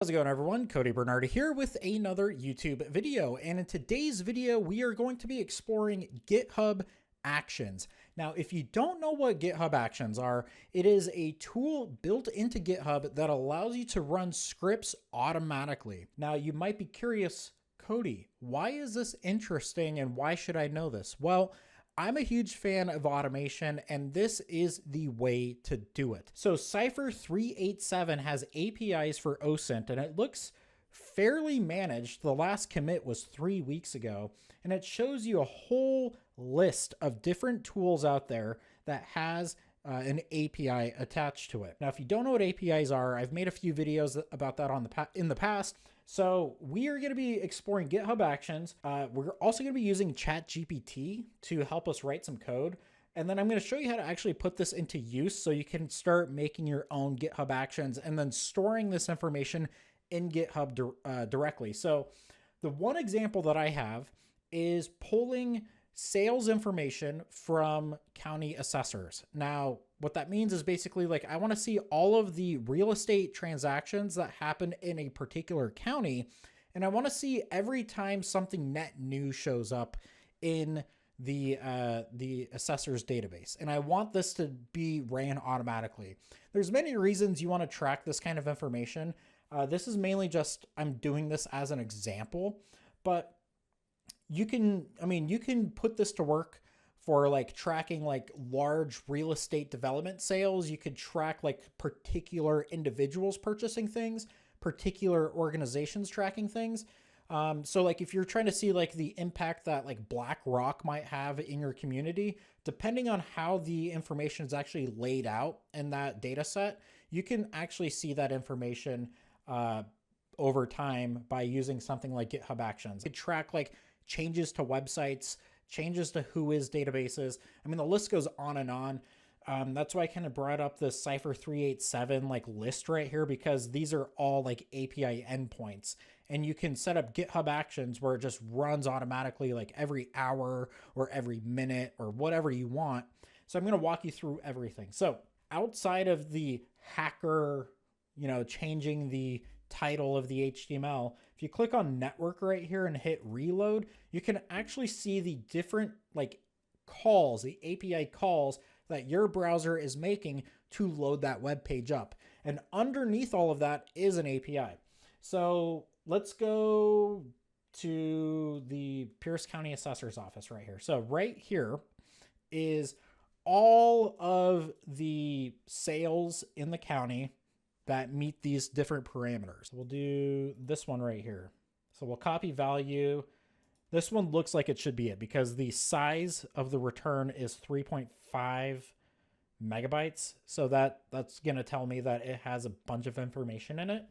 How's it going, everyone? Cody Bernardi here with another YouTube video, and in today's video we are going to be exploring GitHub Actions. Now, if you don't know what GitHub Actions are, it is a tool built into GitHub that allows you to run scripts automatically. Now, you might be curious, Cody, why is this interesting and why should I know this? Well, I'm a huge fan of automation, and this is the way to do it. So Cypher 387 has APIs for OSINT, and it looks fairly managed. The last commit was 3 weeks ago, and it shows you a whole list of different tools out there that has an API attached to it. Now, if you don't know what APIs are, I've made a few videos about that in the past. So we are going to be exploring GitHub Actions. We're also going to be using ChatGPT to help us write some code. And then I'm going to show you how to actually put this into use so you can start making your own GitHub Actions and then storing this information in GitHub directly. So the one example that I have is pulling sales information from county assessors. Now, what that means is basically like I want to see all of the real estate transactions that happen in a particular county, and I want to see every time something net new shows up in the assessor's database, and I want this to be ran automatically. There's many reasons you want to track this kind of information. This is mainly just I'm doing this as an example, but you can put this to work for like tracking like large real estate development sales. You could track like particular individuals purchasing things, particular organizations tracking things. So like if you're trying to see like the impact that like BlackRock might have in your community, depending on how the information is actually laid out in that data set, you can actually see that information over time by using something like GitHub Actions. You could track like changes to websites, changes to Whois databases. I mean, the list goes on and on. That's why I kind of brought up this Cypher 387 like list right here, because these are all like API endpoints, and you can set up GitHub Actions where it just runs automatically like every hour or every minute or whatever you want. So I'm going to walk you through everything. So outside of the hacker, changing the title of the HTML, if you click on network right here and hit reload, you can actually see the different like calls, the API calls that your browser is making to load that web page up. And underneath all of that is an API. So let's go to the Pierce County Assessor's Office right here. So right here is all of the sales in the county that meet these different parameters. We'll do this one right here. So we'll copy value. This one looks like it should be it because the size of the return is 3.5 megabytes. So that's going to tell me that it has a bunch of information in it.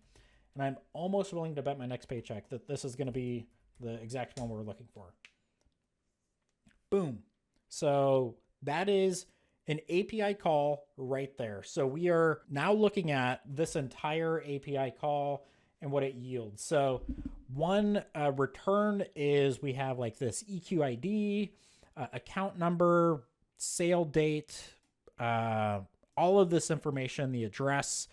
And I'm almost willing to bet my next paycheck that this is going to be the exact one we're looking for. Boom. So that is an API call right there. So we are now looking at this entire API call and what it yields. So one return is we have like this EQID, account number, sale date, all of this information, the address,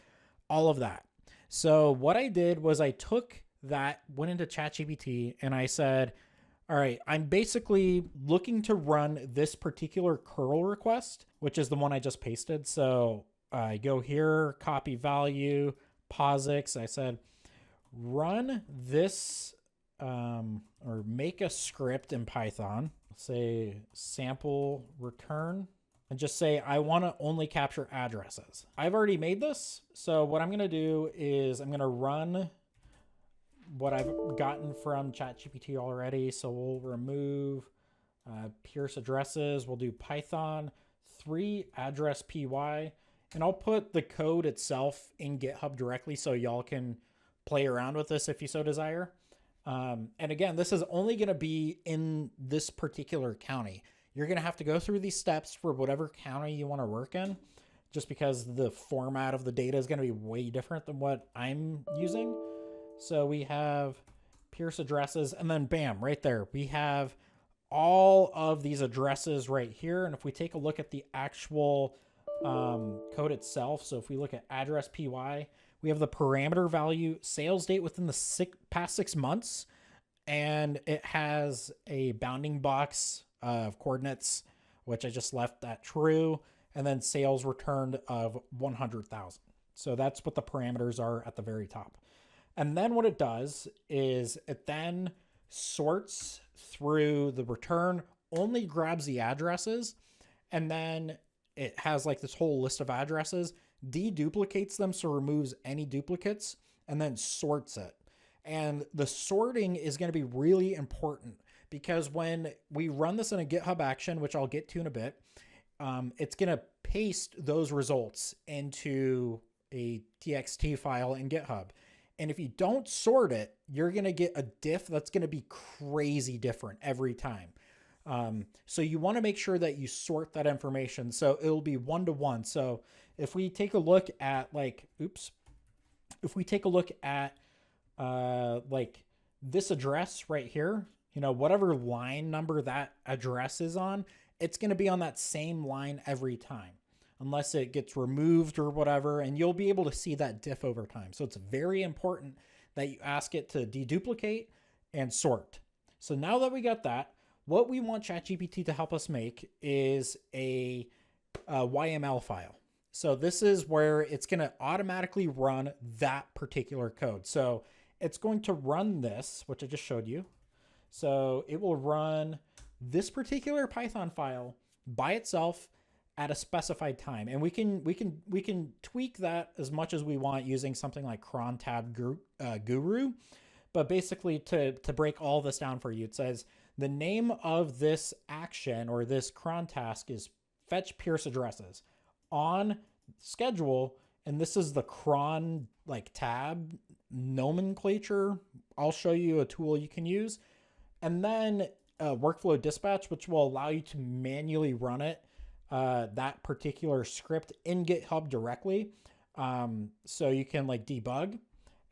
all of that. So what I did was I took that, went into ChatGPT, and I said, all right, I'm basically looking to run this particular curl request, which is the one I just pasted. So I go here, copy value, POSIX. I said, run this or make a script in Python, say sample return, and just say, I want to only capture addresses. I've already made this. So what I'm going to do is I'm going to run what I've gotten from ChatGPT already. So we'll remove Pierce addresses. We'll do Python 3 address py, and I'll put the code itself in GitHub directly so y'all can play around with this if you so desire. And again, this is only going to be in this particular county. You're going to have to go through these steps for whatever county you want to work in, just because the format of the data is going to be way different than what I'm using. So we have Pierce addresses, and then bam, right there, we have all of these addresses right here. And if we take a look at the actual code itself, so if we look at address py, We have the parameter value, sales date within the past 6 months, and it has a bounding box of coordinates, which I just left at true, and then sales returned of 100,000. So that's what the parameters are at the very top. And then what it does is it then sorts through the return, only grabs the addresses, and then it has like this whole list of addresses, deduplicates them, so removes any duplicates, and then sorts it. And the sorting is going to be really important because when we run this in a GitHub action, which I'll get to in a bit, it's going to paste those results into a TXT file in GitHub. And if you don't sort it, you're going to get a diff that's going to be crazy different every time. So you want to make sure that you sort that information. So it'll be 1-to-1. So if we take a look at like this address right here, whatever line number that address is on, it's going to be on that same line every time, unless it gets removed or whatever, and you'll be able to see that diff over time. So it's very important that you ask it to deduplicate and sort. So now that we got that, what we want ChatGPT to help us make is a YML file. So this is where it's going to automatically run that particular code. So it's going to run this, which I just showed you. So it will run this particular Python file by itself at a specified time. And we can tweak that as much as we want using something like cron tab guru. But basically to break all this down for you, it says the name of this action or this cron task is fetch Pierce addresses on schedule. And this is the cron tab nomenclature. I'll show you a tool you can use. And then workflow dispatch, which will allow you to manually run it, that particular script in GitHub directly. So you can debug.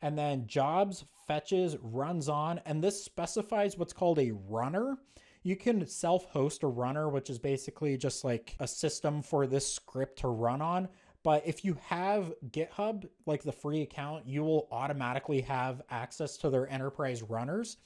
And then jobs, fetches, runs on, and this specifies what's called a runner. You can self-host a runner, which is basically just like a system for this script to run on. But if you have GitHub, like the free account, you will automatically have access to their enterprise runners.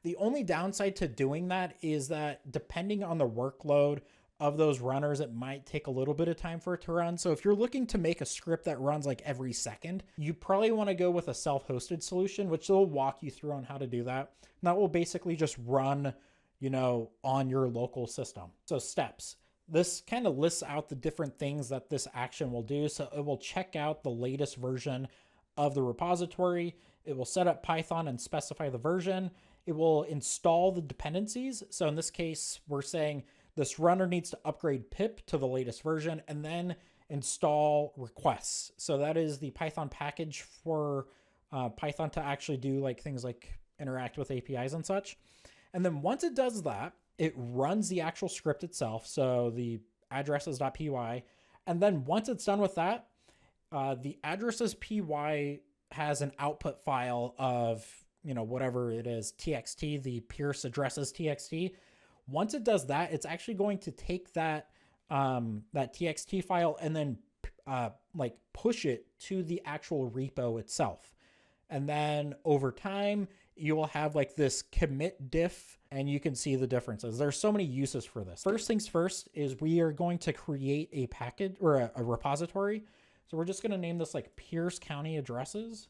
The only downside to doing that is that depending on the workload of those runners, it might take a little bit of time for it to run. So if you're looking to make a script that runs every second, you probably want to go with a self-hosted solution, which they'll walk you through on how to do that. And that will basically just run, on your local system. So steps. This kind of lists out the different things that this action will do. So it will check out the latest version of the repository. It will set up Python and specify the version. It will install the dependencies. So in this case, we're saying this runner needs to upgrade pip to the latest version and then install requests. So that is the Python package for Python to actually do things like interact with APIs and such. And then once it does that, it runs the actual script itself. So the addresses.py. And then once it's done with that, the addresses.py has an output file of, whatever it is, txt, the Pierce addresses txt. Once it does that, it's actually going to take that txt file and then push it to the actual repo itself. And then over time, you will have this commit diff, and you can see the differences. There's so many uses for this. First things first is we are going to create a package or a repository. So we're just going to name this Pierce County addresses.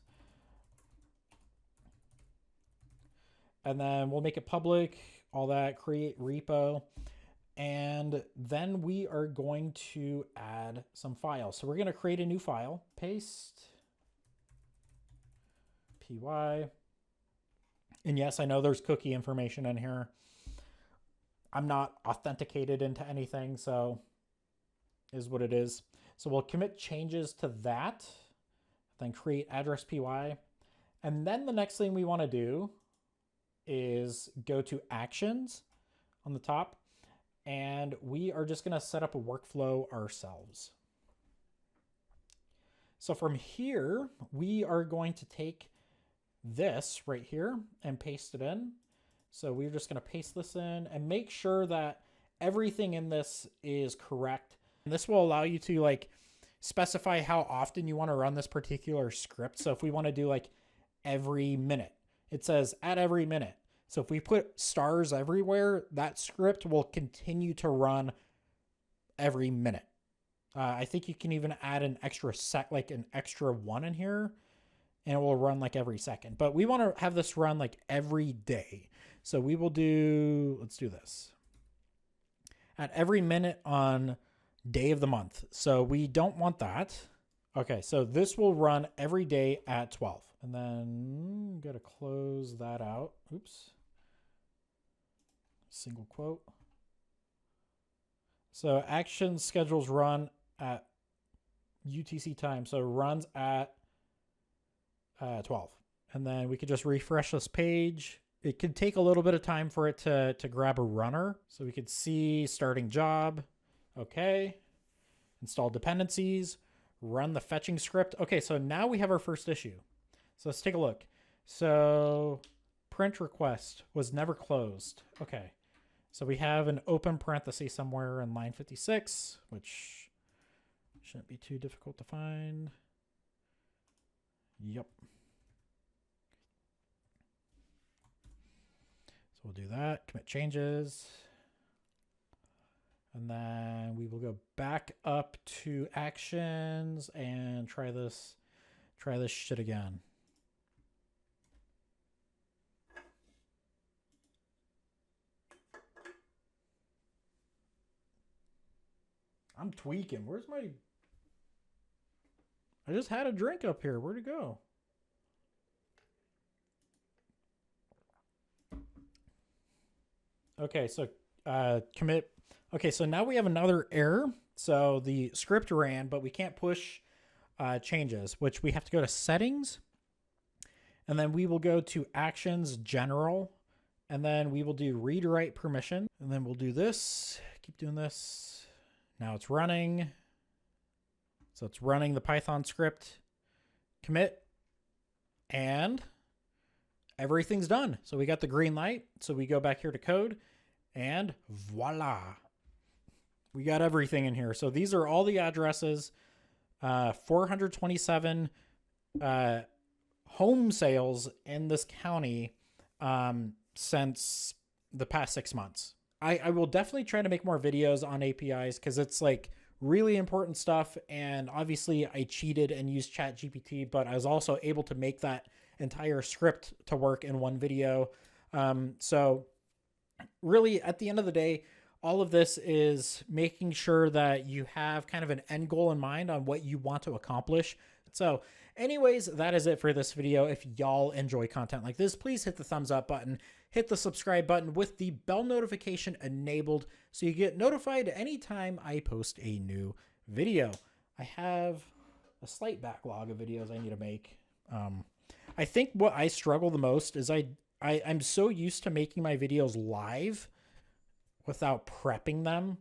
And then we'll make it public, all that, create repo. And then we are going to add some files. So we're going to create a new file, paste, py. And yes, I know there's cookie information in here. I'm not authenticated into anything, so is what it is. So we'll commit changes to that, then create address py. And then the next thing we want to do is go to actions on the top, and we are just going to set up a workflow ourselves. So from here, we are going to take this right here and paste it in. So we're just going to paste this in and make sure that everything in this is correct. And this will allow you to specify how often you want to run this particular script. So if we want to do like every minute, it says at every minute. So if we put stars everywhere, that script will continue to run every minute. I think you can even add an extra like an extra one in here, and it will run like every second. But we want to have this run like every day. So we will do, let's do this. At every minute on day of the month. So we don't want that. Okay, so this will run every day at 12. And then got to close that out. Oops. Single quote. So action schedules run at UTC time. So runs at 12. And then we could just refresh this page. It could take a little bit of time for it to grab a runner. So we could see starting job. Okay. Install dependencies. Run the fetching script. Okay, so now we have our first issue. So let's take a look. So print request was never closed. Okay. So we have an open parenthesis somewhere in line 56, which shouldn't be too difficult to find. Yep. So we'll do that, commit changes. And then we will go back up to actions and try this shit again. I'm tweaking. Where's my... I just had a drink up here. Where'd it go? Okay, so commit. Okay, so now we have another error. So the script ran, but we can't push changes, which we have to go to settings. And then we will go to actions, general. And then we will do read write permission. And then we'll do this. Keep doing this. Now it's running. So it's running the Python script. Commit. And everything's done. So we got the green light. So we go back here to code. And voila. We got everything in here. So these are all the addresses. 427 home sales in this county since the past 6 months. I will definitely try to make more videos on APIs because it's like really important stuff. And obviously I cheated and used ChatGPT, but I was also able to make that entire script to work in one video. So really at the end of the day, all of this is making sure that you have kind of an end goal in mind on what you want to accomplish. So anyways, that is it for this video. If y'all enjoy content like this, please hit the thumbs up button, hit the subscribe button with the bell notification enabled so you get notified anytime I post a new video. I have a slight backlog of videos I need to make. I think what I struggle the most is I'm so used to making my videos live without prepping them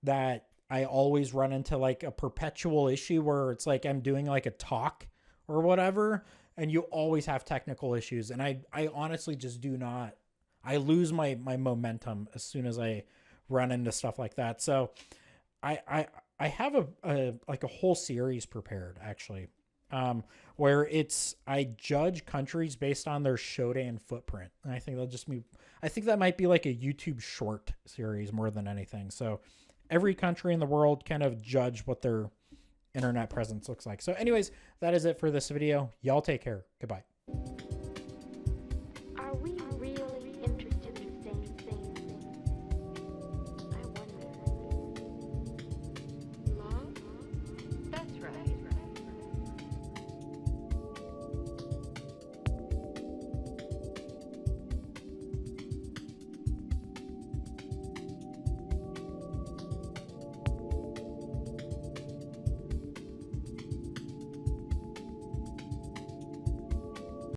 that I always run into like a perpetual issue where it's like I'm doing like a talk or whatever, and you always have technical issues. And I honestly just do not, I lose my momentum as soon as I run into stuff like that. So I have a whole series prepared actually, where I judge countries based on their Shodan footprint. And I think that might be like a YouTube short series more than anything. So every country in the world kind of judge what their internet presence looks like. So anyways, that is it for this video. Y'all take care. Goodbye. Are we